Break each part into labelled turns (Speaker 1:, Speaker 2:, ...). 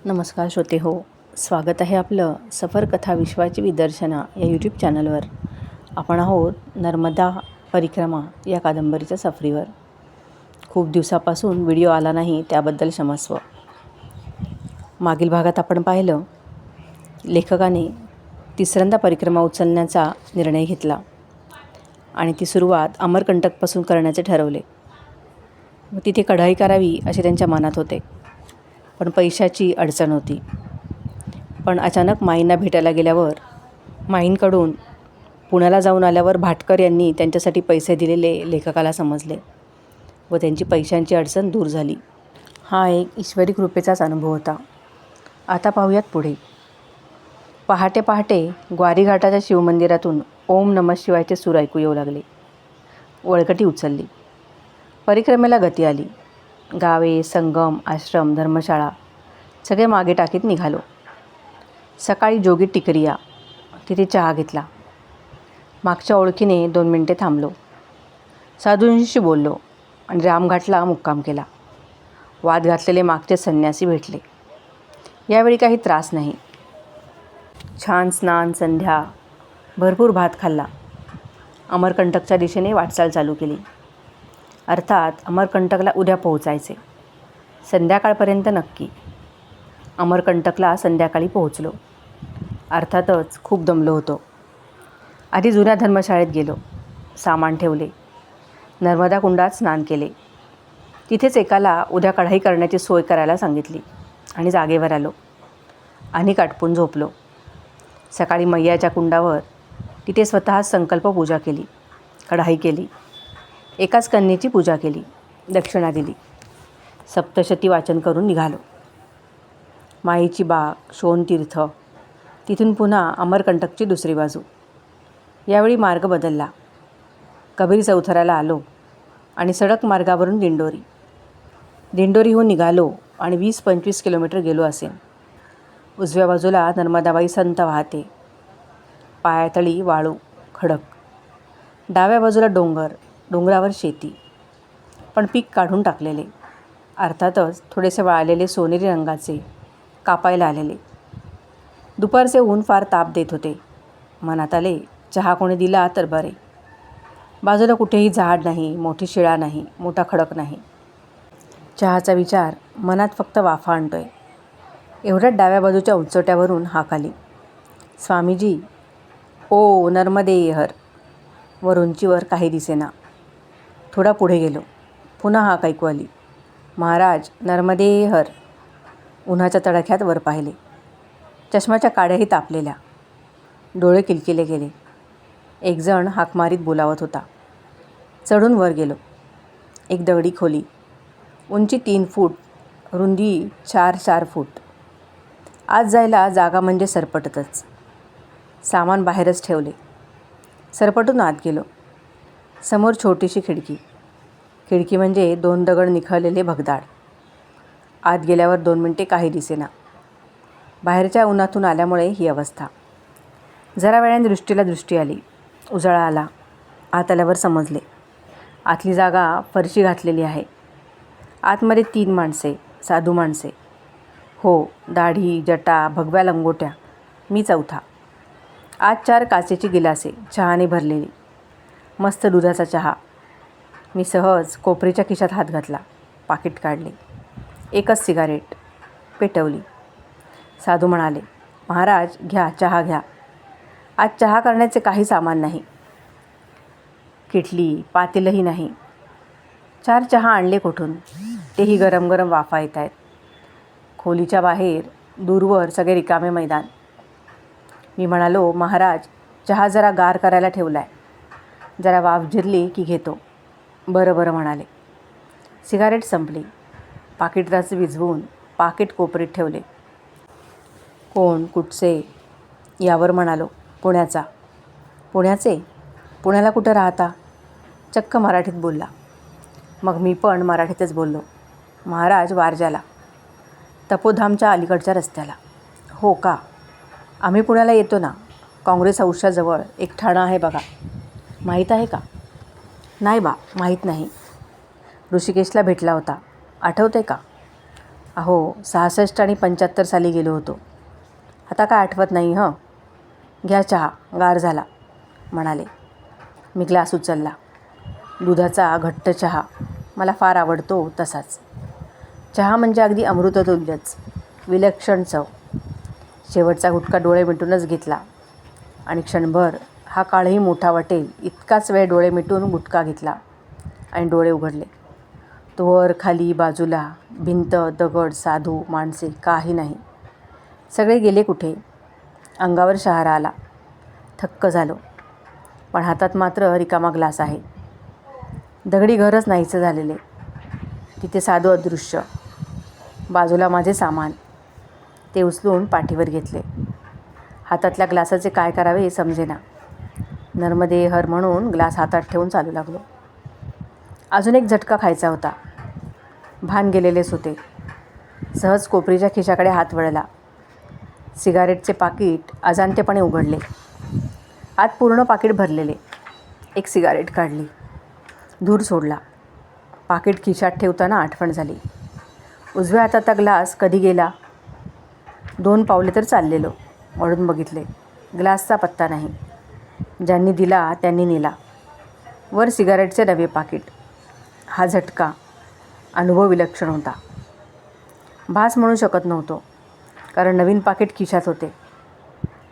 Speaker 1: नमस्कार श्रोते हो, स्वागत आहे आपलं सफर कथा विश्वाची विदर्शना या यूट्यूब चॅनलवर. आपण आहोत नर्मदा परिक्रमा या कादंबरीच्या सफरीवर. खूप दिवसापासून व्हिडिओ आला नाही त्याबद्दल क्षमस्व. मागील भागात आपण पाहिलं लेखकाने तिसऱ्यांदा परिक्रमा उचलण्याचा निर्णय घेतला आणि ती सुरुवात अमरकंटकपासून करण्याचे ठरवले. व तिथे कढाई करावी असे त्यांच्या मनात होते, पण पैशाची अडचण होती. पण अचानक माईंना भेटायला गेल्यावर माईंकडून पुण्याला जाऊन आल्यावर भाटकर यांनी त्यांच्यासाठी पैसे दिलेले लेखकाला समजले व त्यांची पैशांची अडचण दूर झाली. हा एक ईश्वरी कृपेचाच अनुभव होता. आता पाहूयात पुढे. पहाटे पहाटे ग्वारी घाटाच्या शिवमंदिरातून ओम नमः शिवायचे सूर ऐकू येऊ लागले. वळकटी उचलली. परिक्रमेला गती आली. गावे, संगम, आश्रम, धर्मशाळा सगळे मागे टाकीत निघालो. सकाळी जोगी टिकरिया, तिथे चहा घेतला. मागच्या ओळखीने 2 मिनिटे थांबलो. साधूंशी बोललो आणि रामघाटला मुक्काम केला. वाद घातलेले मागचे संन्यासी भेटले. यावेळी काही त्रास नाही. छान स्नान, संध्या, भरपूर भात खाल्ला. अमरकंटकच्या दिशेने वाटचाल चालू केली. अर्थात अमरकंटकला उद्या पोहोचायचे. संध्याकाळपर्यंत नक्की. अमरकंटकला संध्याकाळी पोहोचलो. अर्थातच खूप दमलो होतो. आधी जुन्या धर्मशाळेत गेलो. सामान ठेवले. नर्मदा कुंडात स्नान केले. तिथेच एकाला उद्या कढाई करण्याची सोय करायला सांगितली आणि जागेवर आलो. आणि काटपून झोपलो. सकाळी मैयाच्या कुंडावर तिथे स्वतः संकल्प पूजा केली. कढाई केली. एकाच कन्येची पूजा केली. दक्षिणा दिली. सप्तशती वाचन करून निघालो. माईची बाग, शोणतीर्थ, तिथून पुन्हा अमरकंटकची दुसरी बाजू. यावेळी मार्ग बदलला. कबीर चौथऱ्याला आलो आणि सडक मार्गावरून दिंडोरी. दिंडोरीहून निघालो आणि 20-25 किलोमीटर गेलो असेल. उजव्या बाजूला नर्मदाबाई संत वाहते. पायातळी वाळू, खडक. डाव्या बाजूला डोंगर, डोंगरावर शेती, पण पीक काढून टाकलेले. अर्थातच थोडेसे वाळलेले सोनेरी रंगाचे, कापायला आलेले. दुपारचे ऊन फार ताप देत होते. मनात आले चहा कोणी दिला तर बरे. बाजूला कुठेही झाड नाही, मोठी शिळा नाही, मोठा खडक नाही. चहाचा विचार मनात फक्त वाफा आणतोय. एवढ्यात डाव्या बाजूच्या उंचवट्यावरून हाक आली, स्वामीजी, ओ नर्मदे हर. वर उंचीवर काही दिसेना. थोडा पुढे गेलो. पुन्हा हाक ऐकू आली, महाराज नर्मदे हर. उन्हाच्या तडाख्यात वर पाहिले. चष्म्याच्या काड्याही तापलेल्या. डोळे किलकिले गेले. एकजण हाक मारीत बोलावत होता. चढून वर गेलो. एक दगडी खोली. उंची 3 फूट, रुंदी 4-4 फूट. आत जायला जागा म्हणजे सरपटतच. सामान बाहेरच ठेवले. सरपटून आत गेलो. समोर छोटीशी खिडकी. खिडकी म्हणजे 2 दगड निखळलेले भगदाड. आत गेल्यावर 2 मिनिटे काही दिसेना. बाहेरच्या उन्हातून आल्यामुळे ही अवस्था. जरा वेळाने दृष्टीला दृष्टी आली. उजाळा आला. आत आल्यावर समजले. आतली जागा फरशी घातलेली आहे. आतमध्ये 3 माणसे, साधू माणसे. हो, दाढी, जटा, भगव्या लंगोट्या. मी चौथा. आत 4 काचेची गिलासे चहाने भरलेली. मस्त दुधाचा चहा. मी सहज कोपरीच्या खिशात हात घातला. पाकिट काढले. एकच सिगारेट पेटवली. साधू म्हणाले, महाराज घ्या, चहा घ्या. आज चहा करण्याचे काही सामान नाही. किटली, पातेलंही नाही. 4 चहा आणले कुठून? तेही गरम गरम वाफा येत आहेत. खोलीच्या बाहेर दूरवर सगळे रिकामे मैदान. मी म्हणालो, महाराज चहा जरा गार करायला ठेवला आहे. जरा वाफ जिरली की घेतो. बरं बरं म्हणाले. सिगारेट संपली. पाकिटाच विझवून पाकिट कोपरीत ठेवले. कोण, कुठचे? यावर म्हणालो, पुण्याचा. पुण्याचे? पुण्याला कुठं राहता? चक्क मराठीत बोलला. मग मी पण मराठीतच बोललो, महाराज वारजाला, तपोधामच्या अलीकडच्या रस्त्याला. हो का? आम्ही पुण्याला येतो ना. काँग्रेस हाऊसच्याजवळ एक ठाणं आहे बघा, माहीत आहे का? नाही बा, माहीत नाही. ऋषिकेशला भेटला होता, आठवते का? अहो 66 आणि 75 साली गेलो होतो. आता काय आठवत नाही हं. घ्या चहा, गार झाला म्हणाले. मी ग्लास उचलला. दुधाचा घट्ट चहा, मला फार आवडतो तसाच. चहा म्हणजे अगदी अमृततुल्यच, विलक्षण चव. शेवटचा गुटखा डोळे मिटूनच घेतला आणि क्षणभर हा काळही मोठा वाटेल इतकाच वेळ डोळे मिटून गुटखा घेतला आणि डोळे उघडले. तो वर खाली बाजूला, भिंत, दगड, साधू, माणसे काही नाही. सगळे गेले कुठे? अंगावर शहारा आला. थक्क झालो. पण हातात मात्र रिकामा ग्लास आहे. दगडी घरच नाहीसे झालेले. तिथे साधू अदृश्य. बाजूला माझे सामान. ते उचलून पाठीवर घेतले. हातातल्या ग्लासाचे काय करावे समजेना. नर्मदे हर म्हणून ग्लास हातात ठेवून चालू लागलो. अजून एक झटका खायचा होता. भान गेलेलेच होते. सहज कोपरीच्या खिशाकडे हात वळला. सिगारेटचे पाकीट अजाणतेपणे उघडले. आत पूर्ण पाकीट भरलेले. एक सिगारेट काढली. धूर सोडला. पाकीट खिशात ठेवताना आठवण झाली. उजव्या हाताचा ग्लास कधी गेला? 2 पावले तर चाललेलो. वळून बघितले. ग्लासचा पत्ता नाही. ज्यांनी दिला त्यांनी नेला. वर सिगारेटचे नवे पाकीट. हा झटका, अनुभव विलक्षण होता. भास म्हणू शकत नव्हतो, कारण नवीन पाकीट खिशात होते.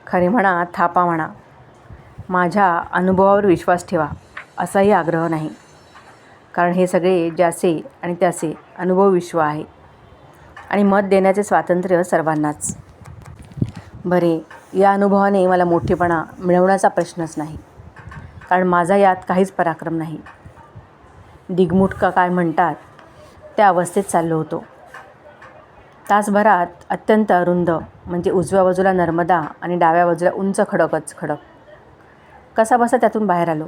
Speaker 1: खरे म्हणा, थापा म्हणा, माझ्या अनुभवावर विश्वास ठेवा असाही आग्रह नाही, कारण हे सगळे ज्याचे आणि त्याचे अनुभव विश्व आहे आणि मत देण्याचे स्वातंत्र्य सर्वांनाच. बरे, या अनुभवाने मला मोठेपणा मिळवण्याचा प्रश्नच नाही, कारण माझा यात काहीच पराक्रम नाही. दिगमूढ का काय म्हणतात त्या अवस्थेत चाललो होतो. तासभरात अत्यंत अरुंद, म्हणजे उजव्या बाजूला नर्मदा आणि डाव्या बाजूला उंच खडकच खडक. कसा बसा त्यातून बाहेर आलो.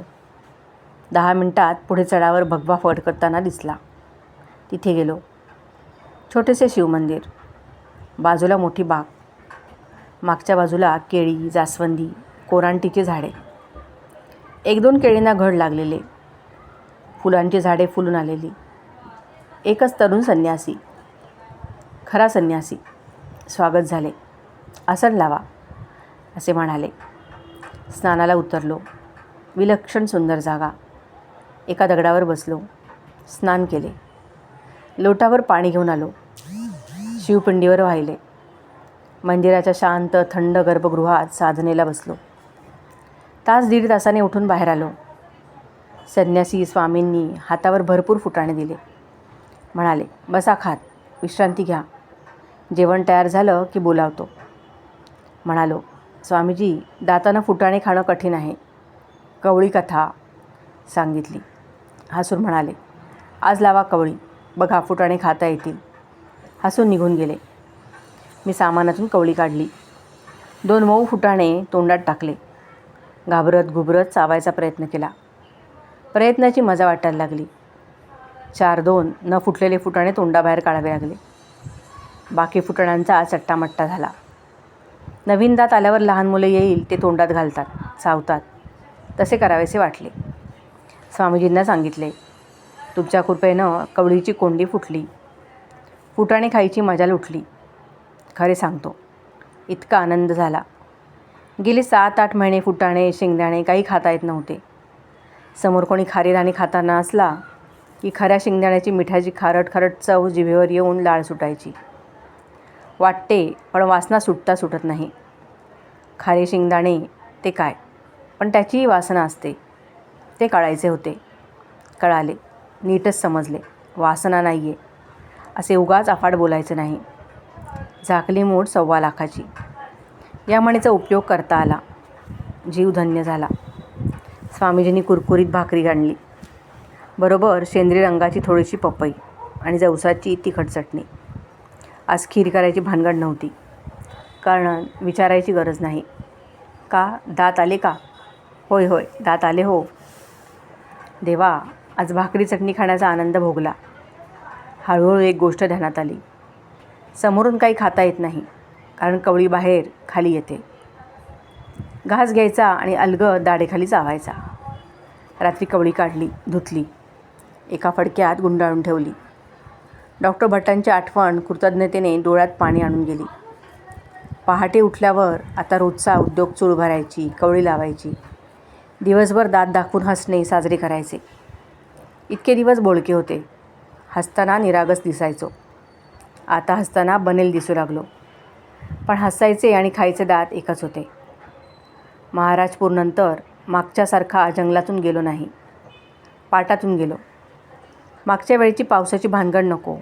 Speaker 1: 10 मिनिटात पुढे चढावर भगवा फडकताना दिसला. तिथे गेलो. छोटेसे शिवमंदिर. बाजूला मोठी बाग. मागच्या बाजूला केळी, जास्वंदी, कोरांटीची झाडे. 1-2 केळींना घड लागलेले. फुलांची झाडे फुलून आलेली. एकच तरुण संन्यासी. खरा संन्यासी. स्वागत झाले. आसन लावा असे म्हणाले. स्नानाला उतरलो. विलक्षण सुंदर जागा. एका दगडावर बसलो. स्नान केले. लोटावर पाणी घेऊन आलो. शिवपिंडीवर वाहिले. मंदिराच्या शांत थंड गर्भगृहात साधनेला बसलो. तास-दीड तासाने उठून बाहेर आलो. संन्यासी स्वामींनी हातावर भरपूर फुटाणे दिले. म्हणाले, बसा खात, विश्रांती घ्या. जेवण तयार झालं की बोलावतो. म्हणालो, स्वामीजी, दातानं फुटाणे खाणं कठीण आहे. कवळी कथा सांगितली. हसून म्हणाले, आज लावा कवळी, बघा फुटाणे खाता येतील. हसून निघून गेले. मी सामानातून कवळी काढली. 2 मऊ फुटाणे तोंडात टाकले. घाबरत घुबरत चावायचा प्रयत्न केला. प्रयत्नाची मजा वाटायला लागली. 4-2 न फुटलेले फुटाणे तोंडाबाहेर काढावे लागले. बाकी फुटाण्यांचा चट्टामट्टा झाला. नवीन दात आल्यावर लहान मुले येईल ते तोंडात घालतात, चावतात. तसे करावेसे वाटले. स्वामीजींना सांगितले, तुमच्या कृपेनं कवळीची कोंडी फुटली. फुटाणे खायची मजा लुटली. खरे सांगतो, इतका आनंद झाला. गेले 7-8 महिने फुटाणे, शेंगदाणे काही खाता येत नव्हते. समोर कोणी खारीराणी खाताना असला की खऱ्या शेंगदाण्याची मिठाची खारट खारट चव जिभेवर येऊन लाळ सुटायची. वाटते, पण वासना सुटत नाही. खारे शेंगदाणे ते काय, पण त्याचीही वासना असते. ते कळायचे होते. कळाले. नीटच समजले. वासना नाही आहे असे उगाच अफाट बोलायचे नाही. झाकली मूठ 1.25 लाखाची. या म्हणीचा उपयोग करता आला. जीव धन्य झाला. स्वामीजींनी कुरकुरीत भाकरी आणली. बरोबर शेंद्री रंगाची थोडीशी पपई आणि जवसाची तिखट चटणी. आज खीर करायची भानगड नव्हती, कारण विचारायची गरज नाही. का, दात आले का? होय होय, दात आले हो. देवा, आज भाकरी चटणी खाण्याचा आनंद भोगला. हळूहळू एक गोष्ट ध्यानात आली. समोरून काही खाता येत नाही, कारण कवळी बाहेर खाली येते. घास घ्यायचा आणि अलगद दाढेखाली चावायचा. रात्री कवळी काढली, धुतली. एका फडक्यात गुंडाळून ठेवली. डॉक्टर भटांची आठवण कृतज्ञतेने डोळ्यात पाणी आणून गेली. पहाटे उठल्यावर आता रोजचा उद्योग चूल भरायची, कवळी लावायची, दिवसभर दात दाखवून हसणे साजरे करायचे. इतके दिवस बोळके होते. हसताना निरागस दिसायचो. आता हसताना बनेल दिसू लागलो. पण हसायचे आणि खायचे दात एकच होते. महाराजपूरनंतर मागच्यासारखा जंगलातून गेलो नाही, पाटातून गेलो. मागच्या वेळेची पावसाची भानगड नको,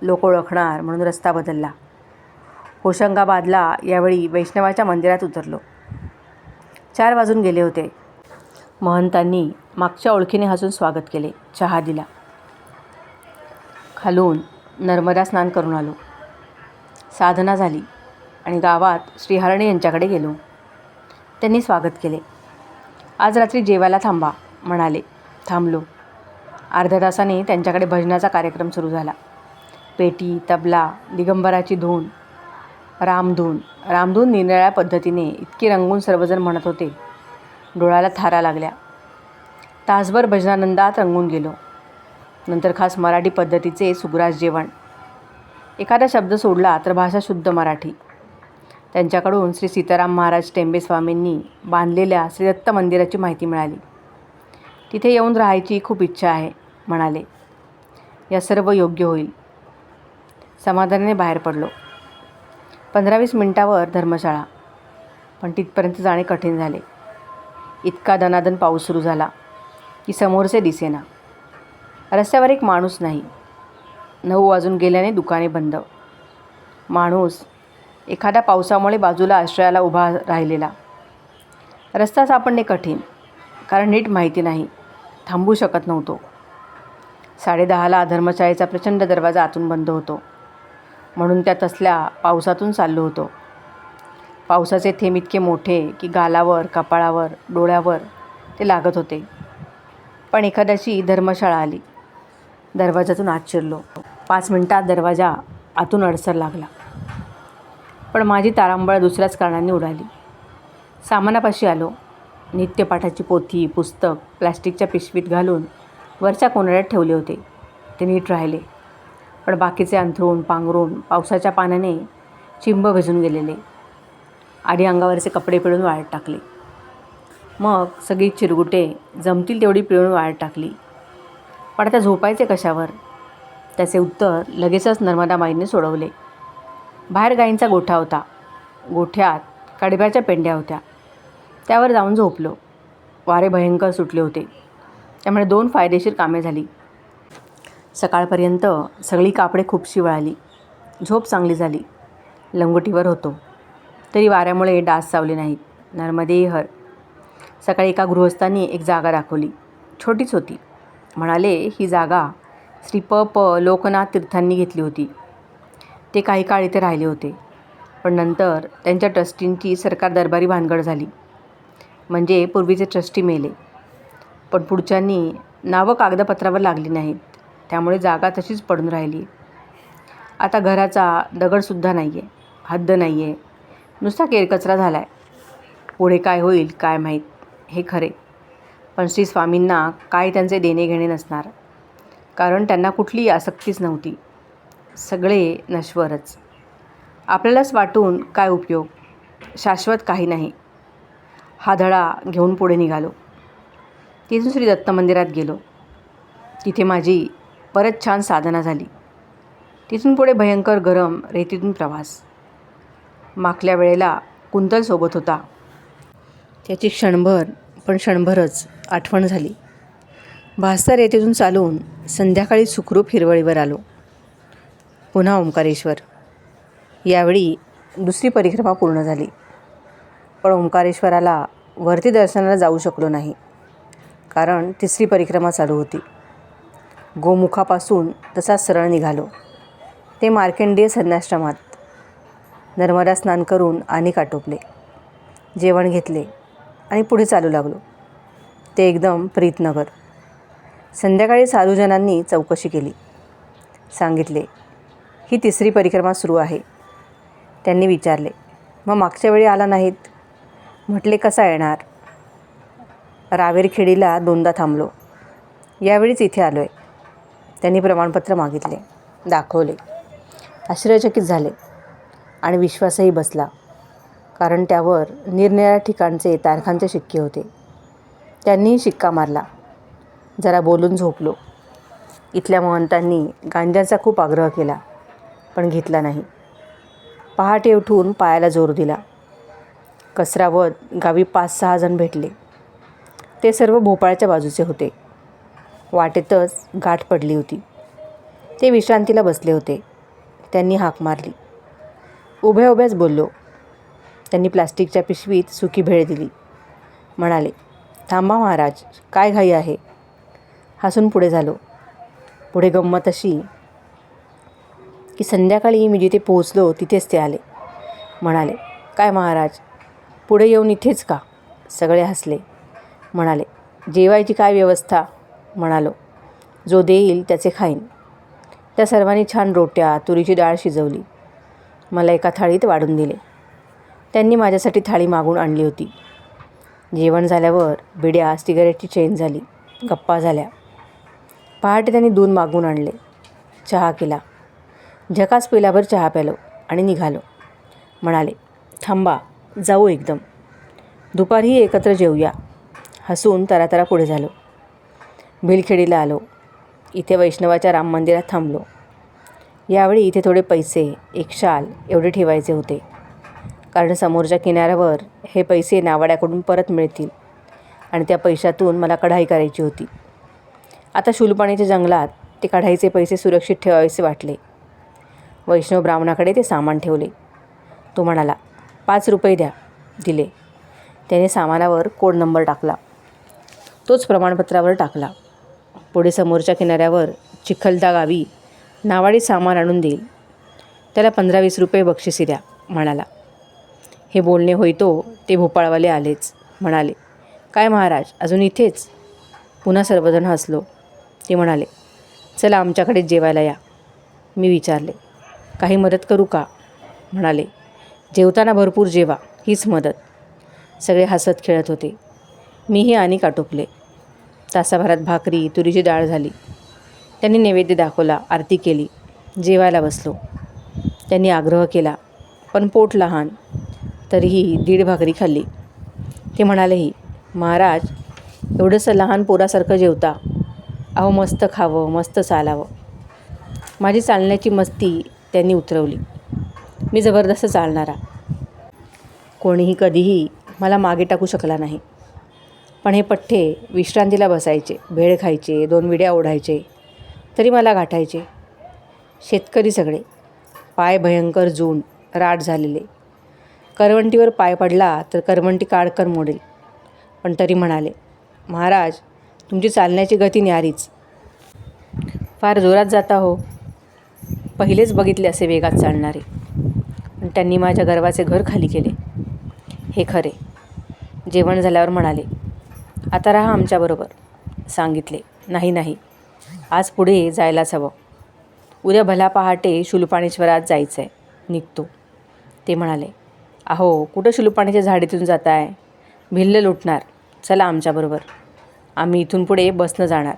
Speaker 1: लोक ओळखणार म्हणून रस्ता बदलला. होशंगाबादला यावेळी वैष्णवाच्या मंदिरात उतरलो. 4 वाजून गेले होते. महंतांनी मागच्या ओळखीने हसून स्वागत केले. चहा दिला. खालून नर्मदा स्नान करून आलो. साधना झाली आणि गावात श्रीहरणे यांच्याकडे गेलो. त्यांनी स्वागत केले. आज रात्री जेवायला थांबा म्हणाले. थांबलो. अर्ध्या तासाने त्यांच्याकडे भजनाचा कार्यक्रम सुरू झाला. पेटी, तबला, दिगंबराची धून, रामधून निरनिराळ्या पद्धतीने इतकी रंगून सर्वजण म्हणत होते, डोळ्याला थारा लागल्या. तासभर भजनानंदात रंगून गेलो. नंतर खास मराठी पद्धतीचे सुग्रास जेवण. एखादा शब्द सोडला तर भाषा शुद्ध मराठी. त्यांच्याकडून श्री सीताराम महाराज टेंबे स्वामींनी बांधलेल्या श्री दत्त मंदिराची माहिती मिळाली. तिथे येऊन राहायची खूप इच्छा आहे म्हणाले. या सर्व योग्य होईल. समाधानाने बाहेर पडलो. 15-20 मिनिटावर धर्मशाळा, पण तिथपर्यंत जाणे कठीण झाले. इतका दनादन पाऊस सुरू झाला की समोरचे दिसेना. रस्त्यावर एक माणूस नाही. 9 वाजून गेल्याने दुकाने बंद. माणूस एखाद्या पावसामुळे बाजूला आश्रयाला उभा राहिलेला. रस्ता सापडणे कठीण, कारण नीट माहिती नाही. थांबू शकत नव्हतो. 10:30ला धर्मशाळेचा प्रचंड दरवाजा आतून बंद होतो, म्हणून त्या तसल्या पावसातून चाललो होतो. पावसाचे थेंब इतके मोठे की गालावर, कपाळावर, डोळ्यावर ते लागत होते. पण एखाद्याची धर्मशाळा आली. दरवाजातून आत शिरलो. 5 मिनिटात दरवाजा आतून अडसर लागला. पण माझी तारांबळ दुसऱ्याच कारणांनी उडाली. सामानापाशी आलो. नित्यपाठाची पोथी, पुस्तक प्लॅस्टिकच्या पिशवीत घालून वरच्या कोनाड्यात ठेवले होते. ते नीट राहिले. पण बाकीचे अंथरूण, पांघरूण पावसाच्या पाण्याने चिंब भिजून गेलेले. आधी अंगावरचे कपडे पिळून वाळत टाकले. मग सगळी चिरगुटे जमतील तेवढी पिळून वाळत टाकली. पण आता झोपायचे कशावर? त्याचे उत्तर लगेचच नर्मदाबाईंनी सोडवले. बाहेर गाईंचा गोठा होता. गोठ्यात कडब्याच्या पेंड्या होत्या. त्यावर जाऊन झोपलो. वारे भयंकर सुटले होते, त्यामुळे 2 फायदेशीर कामे झाली. सकाळपर्यंत सगळी कापडे खूपशी वळाली. झोप चांगली झाली. लंगोटीवर होतो तरी वाऱ्यामुळे डास चावले नाहीत. नर्मदे हर. सकाळी एका गृहस्थांनी एक जागा दाखवली. छोटीच होती. म्हणाले ही जागा श्री प. लोकनाथ तीर्थांनी घेतली होती. ते काही काळ इथे राहिले होते. पण नंतर त्यांच्या ट्रस्टींची सरकार दरबारी भानगड झाली. म्हणजे पूर्वीचे ट्रस्टी मेले, पण पुढच्यांनी नावं कागदपत्रावर लागली नाहीत. त्यामुळे जागा तशीच पडून राहिली. आता घराचा दगडसुद्धा नाही आहे, हद्द नाही आहे, नुसता केरकचरा झाला आहे. पुढे काय होईल काय माहीत, हे खरे. पण श्री स्वामींना काय त्यांचे देणे घेणे नसणार, कारण त्यांना कुठलीही आसक्तीच नव्हती. सगळे नश्वरच. आपल्यालाच वाटून काय उपयोग, शाश्वत काही नाही. हा धडा घेऊन पुढे निघालो. तिथून श्री दत्त मंदिरात गेलो. तिथे माझी परत छान साधना झाली. तिथून पुढे भयंकर गरम रेतीतून प्रवास. मागल्या वेळेला कुंतल सोबत होता. त्याची क्षणभरच आठवण झाली. भास्तर रेतीतून चालून संध्याकाळी सुखरूप हिरवळीवर आलो. पुन्हा ओंकारेश्वर. यावेळी दुसरी परिक्रमा पूर्ण झाली. पण ओंकारेश्वराला वरती दर्शनाला जाऊ शकलो नाही, कारण तिसरी परिक्रमा चालू होती. गोमुखापासून तसाच सरळ निघालो. ते मार्कंडेय संन्यासाश्रमात. नर्मदा स्नान करून आणि आटोपले. जेवण घेतले आणि पुढे चालू लागलो. ते एकदम प्रीतनगर. संध्याकाळी साधूजनांनी चौकशी केली. सांगितले ही तिसरी परिक्रमा सुरू आहे. त्यांनी विचारले, मग मागच्या वेळी आला नाहीत? म्हटले कसा येणार? रावेरखेडीला 2दा थांबलो. यावेळीच इथे आलो आहे. त्यांनी प्रमाणपत्र मागितले. दाखवले. आश्चर्यचकित झाले आणि विश्वासही बसला, कारण त्यावर निरनिराळ्या ठिकाणचे तारखांचे शिक्के होते. त्यांनीही शिक्का मारला. जरा बोलून झोपलो. इथल्या महंतांनी गांजाचा खूप आग्रह केला, पण घेतला नाही. पहाटे उठून पायाला जोर दिला. कसरावत गावी 5-6 जण भेटले. ते सर्व भोपाळच्या बाजूचे होते. वाटेतच गाठ पडली होती. ते विश्रांतीला बसले होते. त्यांनी हाक मारली. उभ्या उभ्याच बोललो. त्यांनी प्लास्टिकच्या पिशवीत सुकी भेळ दिली. म्हणाले, थांबा महाराज, काय घाई आहे? हसून पुढे झालो. पुढे गंमत अशी की संध्याकाळी मी जिथे पोहोचलो तिथेच ते आले. म्हणाले, काय महाराज, पुढे येऊन इथेच का? सगळे हसले. म्हणाले, जेवायची काय व्यवस्था? म्हणालो, जो देईल त्याचे खाईन. त्या सर्वांनी छान रोट्या, तुरीची डाळ शिजवली. मला एका थाळीत वाढून दिले. त्यांनी माझ्यासाठी थाळी मागून आणली होती. जेवण झाल्यावर बिड्या, सिगारेटची चेन झाली. गप्पा झाल्या. पहाटे त्यांनी दूध मागून आणले. चहा केला. झकास पेल्याभर चहा प्यालो आणि निघालो. म्हणाले, थांबा, जाऊ एकदम. दुपारीही एकत्र जेवूया. हसून तरातरा पुढे झालो. भिलखेडीला आलो. इथे वैष्णवाच्या राम मंदिरात थांबलो. यावेळी इथे थोडे पैसे, एक शाल एवढे ठेवायचे होते, कारण समोरच्या किनाऱ्यावर हे पैसे नावाड्याकडून परत मिळतील आणि त्या पैशातून मला कढाई करायची होती. आता शूलपाणीच्या जंगलात ते कढाईचे पैसे सुरक्षित ठेवावेसे वाटले. वैष्णव ब्राह्मणाकडे ते सामान ठेवले. तो म्हणाला, 5 रुपये द्या. दिले. त्याने सामानावर कोड नंबर टाकला. तोच प्रमाणपत्रावर टाकला. पुढे समोरच्या किनाऱ्यावर चिखलदा गावी नावाडी सामान आणून देईल. त्याला 15-20 रुपये बक्षिसी द्या, म्हणाला. हे बोलणे होईतो ते भोपाळवाले आलेच. म्हणाले, काय महाराज, अजून इथेच? पुन्हा सर्वजण हसलो. ते म्हणाले, चला आमच्याकडे जेवायला या. मी विचारले, काही मदत करू का? म्हणाले, जेवताना भरपूर जेवा, हीच मदत. सगळे हसत खेळत होते. मीही आणि आटोपले. तासाभरात भाकरी, तुरीची डाळ झाली. त्यांनी नैवेद्य दाखवला, आरती केली. जेवायला बसलो. त्यांनी आग्रह केला, पण पोट लहान. तरीही 1.5 भाकरी खाल्ली. ते म्हणालेही, महाराज, एवढंसं लहान पोरासारखं जेवता? अहो, मस्त खावं, मस्त चालावं. माझी चालण्याची मस्ती त्यांनी उतरवली. मी जबरदस्त चालणारा. कोणीही कधीही मला मागे टाकू शकला नाही. पण हे पठ्ठे विश्रांतीला बसायचे, भेळ खायचे, 2 विड्या ओढायचे, तरी मला गाठायचे. शेतकरी सगळे. पाय भयंकर जून, राठ झालेले. करवंटीवर पाय पडला तर करवंटी काडकन मोडेल. पण तरी म्हणाले, महाराज, तुमची चालण्याची गती न्यारीच. फार जोरात जाता हो. पहिलेच बघितले असे वेगात चालणारे. पण त्यांनी माझ्या गर्वाचे घर खाली केले. हे खरे. जेवण झाल्यावर म्हणाले, आता राहा आमच्याबरोबर. सांगितले, नाही, आज पुढे जायलाच हवं. उद्या भला पहाटे शूलपाणेश्वरात जायचं आहे. निघतो. ते म्हणाले, अहो, कुठं शूलपाणीच्या झाडीतून जाताय? भिल्ल लुटणार. चला आमच्याबरोबर. आम्ही इथून पुढे बसनं जाणार.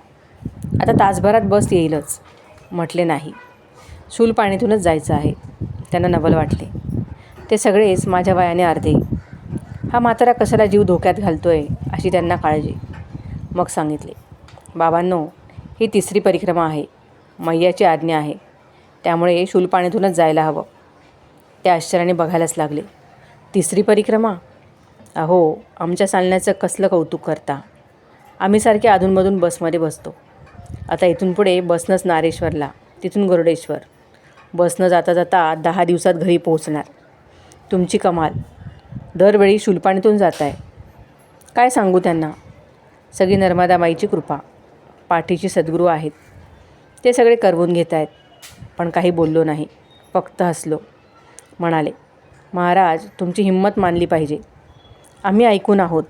Speaker 1: आता तासभरात बस येईलच. म्हटले, नाही, शूलपाणीतूनच जायचं आहे. त्यांना नवल वाटले. ते सगळेच माझ्या वयाने अर्धे. हा म्हातारा कशाला जीव धोक्यात घालतोय अशी त्यांना काळजी. मग सांगितले, बाबांनो, ही 3री परिक्रमा आहे. मैयाची आज्ञा आहे. त्यामुळे शूलपाणीतूनच जायला हवं. ते आश्चर्याने बघायलाच लागले. 3री परिक्रमा? अहो, आमच्या चालण्याचं कसलं कौतुक करता. आम्ही सारखे अधूनमधून बसमध्ये बसतो. आता इथून पुढे बसनंच नारेश्वरला, तिथून गरुडेश्वर. बसनं जाता जाता 10 दिवसात घरी पोहोचणार. तुमची कमाल. दरवेळी शूलपाणीतून जात आहे. काय सांगू त्यांना. सगळी नर्मदाबाईची कृपा. पाठीची सद्गुरू आहेत. ते सगळे करवून घेत आहेत. पण काही बोललो नाही. फक्त हसलो. म्हणाले, महाराज, तुमची हिंमत मानली पाहिजे. आम्ही ऐकून आहोत.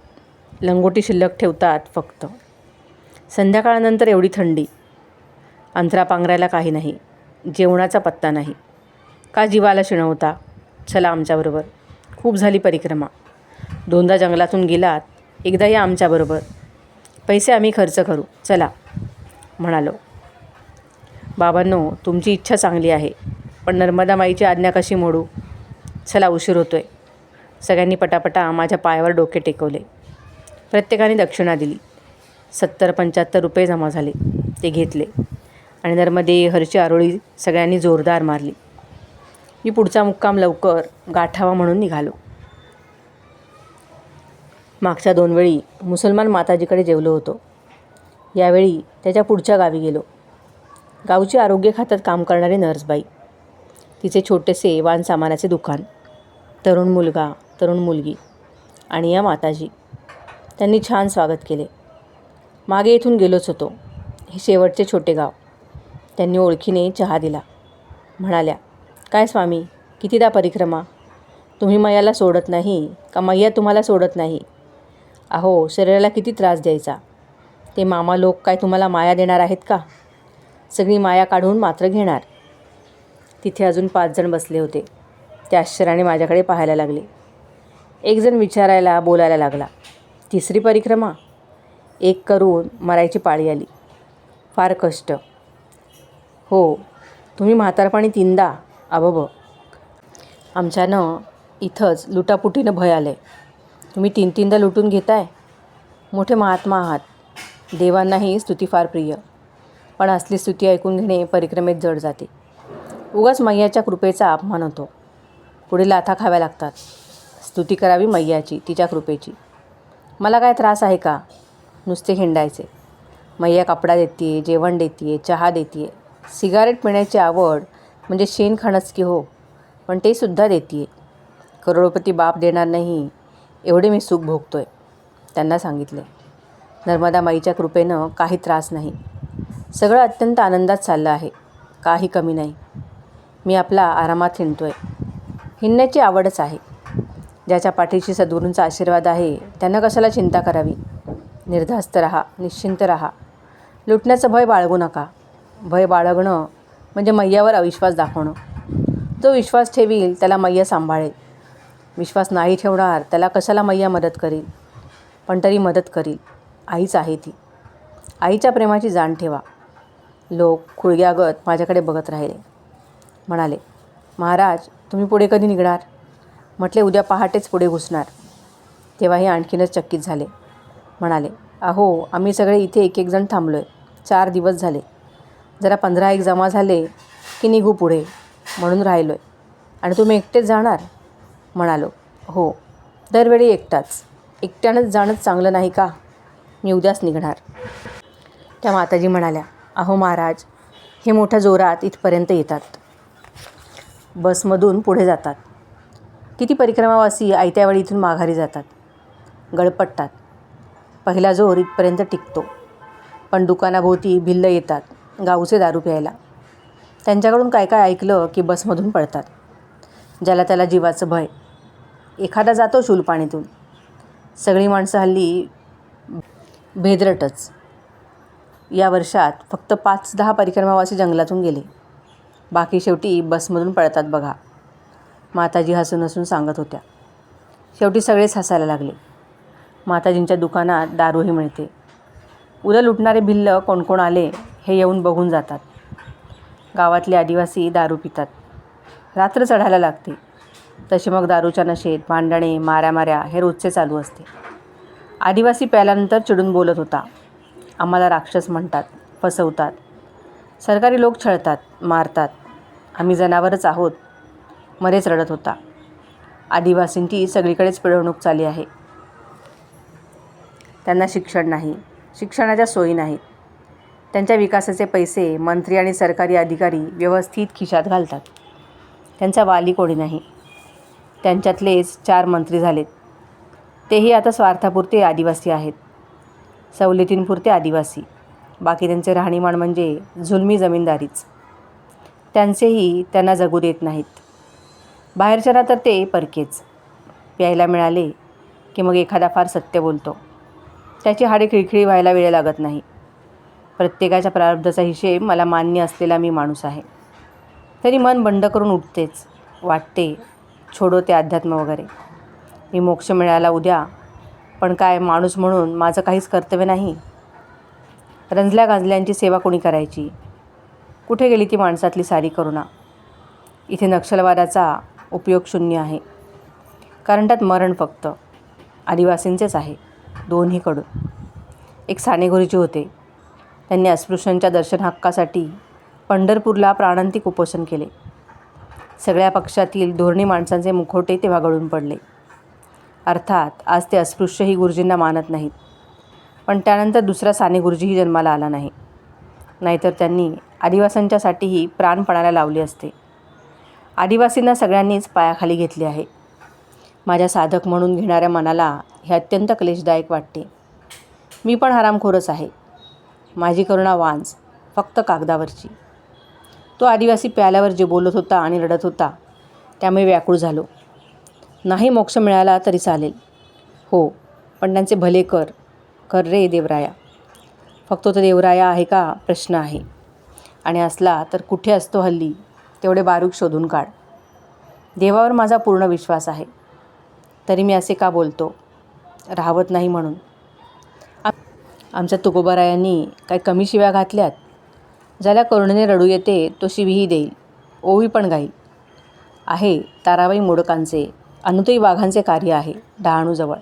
Speaker 1: लंगोटी शिल्लक ठेवतात फक्त. संध्याकाळनंतर एवढी थंडी. अंतरा पांघरायला काही नाही. जेवणाचा पत्ता नाही. का जीवाला शिणवता? चला आमच्याबरोबर. खूप झाली परिक्रमा. 2दा जंगलातून गेलात, एकदा या आमच्याबरोबर. पैसे आम्ही खर्च करू. चला, म्हणालो. बाबांनो, तुमची इच्छा चांगली आहे, पण नर्मदा माईची आज्ञा कशी मोडू? चला, उशीर होतोय. सगळ्यांनी पटापटा माझ्या पायावर डोके टेकवले. प्रत्येकाने दक्षिणा दिली. 70-75 रुपये जमा झाले. ते घेतले आणि नर्मदे हरची आरोळी सगळ्यांनी जोरदार मारली. मी पुढचा मुक्काम लवकर गाठावा म्हणून निघालो. मागच्या 2 वेळी मुसलमान माताजीकडे जेवलो होतो. यावेळी त्याच्या पुढच्या गावी गेलो. गावची आरोग्य खात्यात काम करणारी नर्सबाई, तिचे छोटेसे वाणसामानाचे दुकान, तरुण मुलगा, तरुण मुलगी आणि या माताजी. त्यांनी छान स्वागत केले. मागे इथून गेलोच होतो. हे शेवटचे छोटे गाव. त्यांनी ओळखीने चहा दिला. म्हणाल्या, काय स्वामी, कितीदा परिक्रमा? तुम्ही मैयाला सोडत नाही का मैया तुम्हाला सोडत नाही? अहो, शरीराला किती त्रास द्यायचा. ते मामा लोक काय तुम्हाला माया देणार आहेत का? सगळी माया काढून मात्र घेणार. तिथे अजून 5 जण बसले होते. ते आश्चर्याने माझ्याकडे पाहायला लागले. एक जण विचारायला बोलायला लागला, 3री परिक्रमा? एक करून मरायची पाळी आली. फार कष्ट. हो, तुम्ही म्हातारपणी 3दा? अबब. आमच्यानं इथंच लुटापुटीनं भय आलं आहे. तुम्ही 3-3दा लुटून घेताय. मोठे महात्मा आहात. देवांनाही स्तुती फार प्रिय, पण असली स्तुती ऐकून घेणे परिक्रमेत जड जाते. उगाच मैयाच्या कृपेचा अपमान होतो. पुढे लाथा खाव्या लागतात. स्तुती करावी मैयाची, तिच्या कृपेची. मला काय त्रास आहे का नुसते हिंडायचे? मैया कपडा देते, जेवण देते, चहा देते. सिगारेट पिण्याची आवड म्हणजे शेण खाणंच की हो, पण ते सुद्धा देते. करोडपती बाप देणार नाही एवढे मी सुख भोगतोय. त्यांना सांगितले, नर्मदा माईच्या कृपेनं काही त्रास नाही. सगळं अत्यंत आनंदात चाललं आहे. काही कमी नाही. मी आपला आरामात हिंडतोय. हिंडण्याची आवडच आहे. ज्याच्या पाठीशी सद्गुरूंचा आशीर्वाद आहे त्यांना कशाला चिंता करावी. निर्धास्त राहा, निश्चिंत राहा. लुटण्याचं भय बाळगू नका. भय बाळगणं म्हणजे मैयावर अविश्वास दाखवणं. जो विश्वास ठेवील त्याला मैया सांभाळेल. विश्वास नाही ठेवणार त्याला कशाला मैया मदत करील? पण तरी मदत करील. आईच आहे ती. आईच्या प्रेमाची जाण ठेवा. लोक खुळग्यागत माझ्याकडे बघत राहिले. म्हणाले, महाराज, तुम्ही पुढे कधी निघणार? म्हटले, उद्या पहाटेच पुढे घुसणार. तेव्हाही आणखीनच चकित झाले. म्हणाले, अहो, आम्ही सगळे इथे 1-1 जण थांबलो आहे. 4 दिवस झाले. जरा 15-1 जमा झाले की निघू पुढे म्हणून राहिलो आहे. आणि तुम्ही एकटेच जाणार? म्हणालो, हो, दरवेळी एकटाच. एकट्यानंच जाणंच चांगलं नाही का? मी उद्याच निघणार. त्या माताजी म्हणाल्या, अहो महाराज, हे मोठ्या जोरात इथपर्यंत येतात. बसमधून पुढे जातात. किती परिक्रमावासी आयत्या वेळी इथून माघारी जातात. गळपटतात. पहिला जोर इथपर्यंत टिकतो. पण दुकानाभोवती भिल्ल येतात गावचे दारू प्यायला. त्यांच्याकडून काय काय ऐकलं की बसमधून पळतात. ज्याला त्याला जीवाचं भय. एखादा जातो शूलपाणीतून. सगळी माणसं हल्ली भेदरटच. या वर्षात फक्त 5-10 परिक्रमावासी जंगलातून गेले. बाकी शेवटी बसमधून पळतात बघा. माताजी हसून हसून सांगत होत्या. शेवटी सगळेच हसायला लागले. माताजींच्या दुकानात दारूही मिळते. उद्या लुटणारे भिल्ल कोण कोण आले हे येऊन बघून जातात. गावातले आदिवासी दारू पितात. रात्र चढायला लागते. तशी मग दारूच्या नशेत भांडणे, माऱ्यामाऱ्या हे रोजचे चालू असते. आदिवासी प्याल्यानंतर चिडून बोलत होता, आम्हाला राक्षस म्हणतात, फसवतात. सरकारी लोक छळतात, मारतात. आम्ही जनावरच आहोत. मरेच रडत होता. आदिवासींची सगळीकडेच पिळवणूक चालली आहे. त्यांना शिक्षण नाही, शिक्षणाच्या सोयी नाहीत. त्यांच्या विकासाचे पैसे मंत्री आणि सरकारी अधिकारी व्यवस्थित खिशात घालतात. त्यांचा वाली कोणी नाही. त्यांच्यातलेच 4 मंत्री झालेत. तेही आता स्वार्थापुरते आदिवासी आहेत. सवलतींपुरते आदिवासी. बाकी त्यांचे राहणीमान म्हणजे जुलमी जमीनदारीच. त्यांचेही त्यांना जगू देत नाहीत. बाहेरच्यांना तर ते परकेच. प्यायला मिळाले की मग एखादा फार सत्य बोलतो. त्याची हाडे खिळखिळी व्हायला वेळ लागत नाही. प्रत्येकाच्या प्रारब्धाचा हिशेब मला मान्य असलेला मी माणूस आहे. तरी मन बंड करून उठतेच. वाटते छोडो ते अध्यात्म वगैरे. मी मोक्ष मिळाला उद्या, पण काय माणूस म्हणून माझं काहीच कर्तव्य नाही? रंजल्या गांजल्यांची सेवा कोणी करायची? कुठे गेली ती माणसातली सारी करुणा? इथे नक्षलवादाचा उपयोग शून्य आहे, कारण त्यात मरण फक्त आदिवासींचेच आहे, दोन्हीकडून. एक साने गुरुजी होते. त्यांनी अस्पृश्यांच्या दर्शन हक्कासाठी पंढरपूरला प्राणांतिक उपोषण केले. सगळ्या पक्षातील धोरणी माणसांचे मुखवटे तेव्हा गळून पडले. अर्थात आज ते अस्पृश्यही गुरुजींना मानत नाहीत. पण त्यानंतर दुसरा साने गुरुजीही जन्माला आला नाही. नाहीतर त्यांनी आदिवासींच्यासाठीही प्राणपणाला लावले असते. आदिवासींना सगळ्यांनीच पायाखाली घेतले आहे. माझ्या साधक म्हणून घेणाऱ्या मनाला हे अत्यंत क्लेशदायक वाटते. मी पण हरामखोरच आहे. माझी करुणा वांज, फक्त कागदावरची. तो आदिवासी प्याल्यावर जे बोलत होता आणि रडत होता त्यामुळे व्याकुळ झालो. नाही मोक्ष मिळाला तरी चालेल. हो, पण त्यांचे भले कर रे देवराया. फक्त तो देवराया आहे का प्रश्न आहे. आणि असला तर कुठे असतो हल्ली? तेवढे बारूक शोधून काढ. देवावर माझा पूर्ण विश्वास आहे. तरी मी असे का बोलतो? राहवत नाही म्हणून. आमच्या तुकोबारायांनी काही कमी शिव्या घातल्यात? ज्याला करुणेने रडू येते तो शिवीही देईल, ओवी पण गाईल. आहे ताराबाई मोडकांचे, अनुताई वाघांचे कार्य आहे डहाणूजवळ.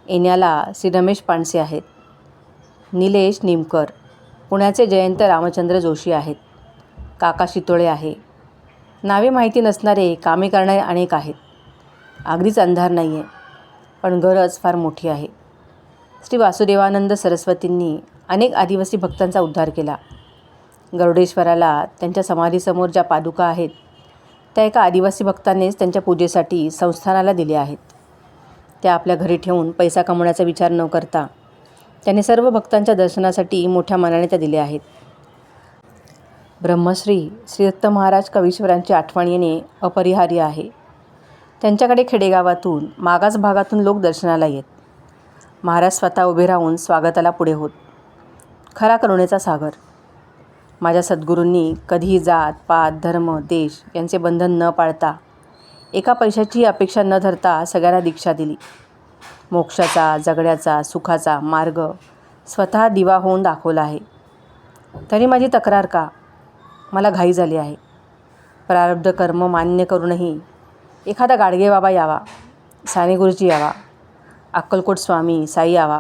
Speaker 1: येण्याला श्री रमेश पांडसे आहेत, निलेश निमकर, पुण्याचे जयंत रामचंद्र जोशी आहेत, काका शितोळे आहे. नावे माहिती नसणारे कामे करणारे अनेक आहेत. अगदीच अंधार नाही आहे, पण गरज फार मोठी आहे. श्री वासुदेवानंद सरस्वतींनी अनेक आदिवासी भक्तांचा उद्धार केला. गरुडेश्वराला त्यांच्या समाधीसमोर ज्या पादुका आहेत त्या एका आदिवासी भक्तानेच त्यांच्या पूजेसाठी संस्थानाला दिल्या आहेत. त्या आपल्या घरी ठेवून पैसा कमवण्याचा विचार न करता त्याने सर्व भक्तांच्या दर्शनासाठी मोठ्या मनाने त्या दिल्या आहेत. ब्रह्मश्री श्री दत्त महाराज कवीश्वरांची आठवण येणे अपरिहार्य आहे. त्यांच्याकडे खेडेगावातून मागास भागातून लोक दर्शनाला येत. महाराज स्वतः उभे राहून स्वागताला पुढे होत. खरा करुणेचा सागर. माझ्या सद्गुरूंनी कधीही जात पात धर्म देश यांचे बंधन न पाळता, एका पैशाचीही अपेक्षा न धरता सगळ्यांना दीक्षा दिली. मोक्षाचा, जगण्याचा, सुखाचा मार्ग स्वतः दिवा होऊन दाखवला आहे. तरी माझी तक्रार का? मला घाई झाली आहे. प्रारब्ध कर्म मान्य करूनही एखादा गाडगे बाबा यावा, साने गुरुजी यावा, अक्कलकोट स्वामी साई यावा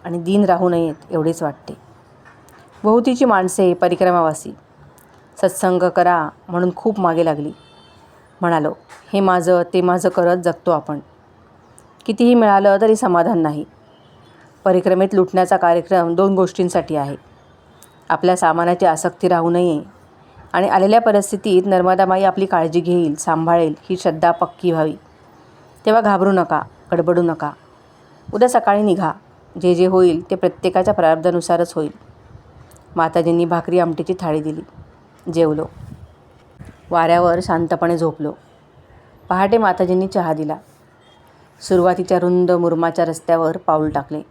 Speaker 1: आणि दीन राहू नयेत एवढेच वाटते. बहुतीची माणसे परिक्रमावासी सत्संग करा म्हणून खूप मागे लागली. म्हणालो, हे माझं ते माझं करत जगतो आपण. कितीही मिळालं तरी समाधान नाही. परिक्रमेत लुटण्याचा कार्यक्रम 2 गोष्टींसाठी आहे. आपल्या सामानाची आसक्ती राहू नये आणि आलेल्या परिस्थितीत नर्मदामाई आपली काळजी घेईल, सांभाळेल ही श्रद्धा पक्की व्हावी. तेव्हा घाबरू नका, गडबडू नका. उद्या सकाळी निघा. जे जे होईल ते प्रत्येकाच्या प्रारब्धानुसारच होईल. माताजींनी भाकरी आमटीची थाळी दिली. जेवलो. वाऱ्यावर शांतपणे झोपलो. पहाटे माताजींनी चहा दिला. सुरुवातीच्या रुंद मुरमाच्या रस्त्यावर पाऊल टाकले.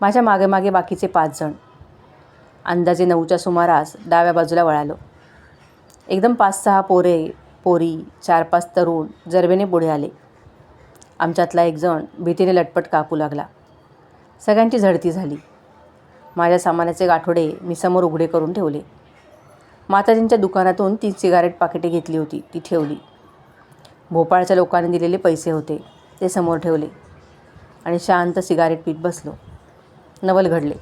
Speaker 1: माझ्या मागे मागे बाकीचे 5 जण. अंदाजे 9च्या सुमारास डाव्या बाजूला वळालो. एकदम 5-6 पोरी 4-5 तरुण जरबेने पुढे आले. आमच्यातला एक जण भीतीने लटपट कापू लागला. सगळ्यांची झडती झाली. माझ्या सामानाचे गाठोडे मी समोर उघडे करून ठेवले. माताजींच्या दुकानातून 3 सिगारेट पाकिटे घेतली होती, ती ठेवली. भोपाळच्या लोकांनी दिलेले पैसे होते, ते समोर ठेवले आणि शांत सिगारेट पीत बसलो. नवल घडले.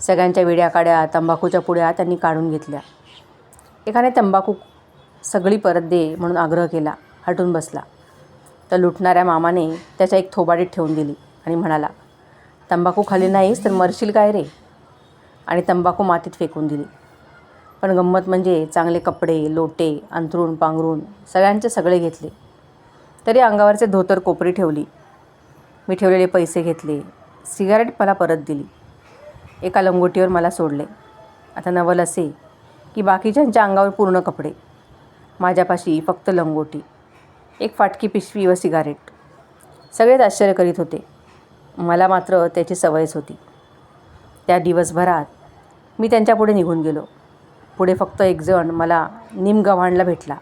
Speaker 1: सगळ्यांच्या विड्या काड्या तंबाखूच्या पुड्या त्यांनी काढून घेतल्या. एकाने तंबाखू सगळी परत दे म्हणून आग्रह केला. हटून बसला. तर लुटणाऱ्या मामाने त्याच्या एक थोबाडीत ठेवून दिली आणि म्हणाला, तंबाखू खाली नाहीस तर मरशील काय रे? आणि तंबाखू मातीत फेकून दिली. पण गंमत म्हणजे चांगले कपडे, लोटे, अंथरूण पांघरूण सगळ्यांचे सगळे घेतले. तरी अंगावरचे धोतर कोपरी ठेवली. मी ठेवलेले पैसे घेतले. सिगारेट मला परत दिली. एका लंगोटीवर मला सोडले. आता नवल असे की बाकीच्यांच्या अंगावर पूर्ण कपडे, माझ्यापाशी फक्त लंगोटी, एक फाटकी पिशवी व सिगारेट. सगळेच आश्चर्य करीत होते. मला मात्र त्याची सवयच होती. त्या दिवसभरात मी त्यांच्यापुढे निघून गेलो. पुढे फक्त एक जण मला निमगव्हाणला भेटला.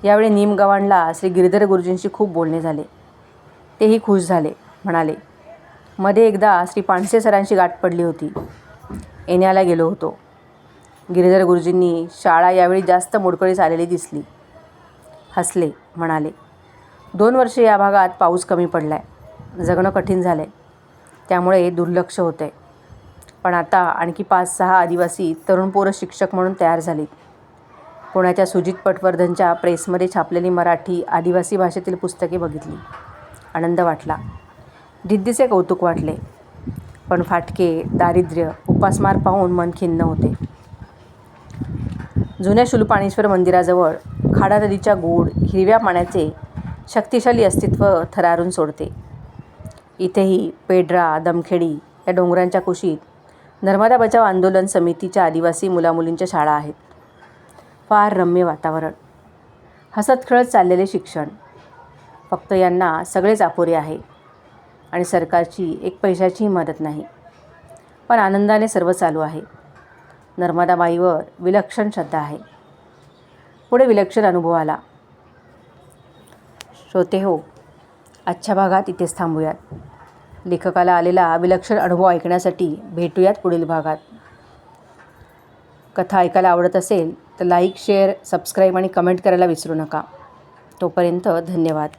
Speaker 1: यावेळी निमगव्हाणला श्री गिरधर गुरुजींशी खूप बोलणे झाले. तेही खुश झाले. म्हणाले, मध्ये एकदा श्री पांडसे सरांशी गाठ पडली होती. येण्याला गेलो होतो. गिरीधर गुरुजींनी शाळा यावेळी जास्त मोडकळीस आलेली दिसली. हसले, म्हणाले, 2 वर्षे या भागात पाऊस कमी पडला आहे. जगणं कठीण झालं आहे. त्यामुळे दुर्लक्ष होतं आहे. पण आता आणखी 5-6 आदिवासी तरुण पोरं शिक्षक म्हणून तयार झालीत. पुण्याच्या सुजित पटवर्धनच्या प्रेसमध्ये छापलेली मराठी आदिवासी भाषेतील पुस्तके बघितली. आनंद वाटला. जिद्दीचे कौतुक वाटले. पण फाटके, दारिद्र्य, उपासमार पाहून मन खिन्न होते. जुन्या शूलपाणेश्वर मंदिराजवळ खाडा नदीच्या गोड, हिरव्या पाण्याचे शक्तिशाली अस्तित्व थरारून सोडते. इथेही पेड्रा, दमखेडी या डोंगरांच्या कुशीत नर्मदा बचाव आंदोलन समितीच्या आदिवासी मुलामुलींच्या शाळा आहेत. फार रम्य वातावरण, हसत खेळत चाललेले शिक्षण. फक्त यांना सगळेच अपुरे आहे आणि सरकारची एक पैशाचीही मदत नाही. पण आनंदाने सर्व चालू आहे. नर्मदाबाईवर विलक्षण श्रद्धा आहे. पुढे विलक्षण अनुभव आला. श्रोतेहो, आजच्या भागात इथेच थांबूयात. लेखकाला आलेला विलक्षण अनुभव ऐकण्यासाठी भेटूयात पुढील भागात. कथा ऐकायला आवडत असेल तर लाईक, शेअर, सबस्क्राईब आणि कमेंट करायला विसरू नका. तोपर्यंत धन्यवाद.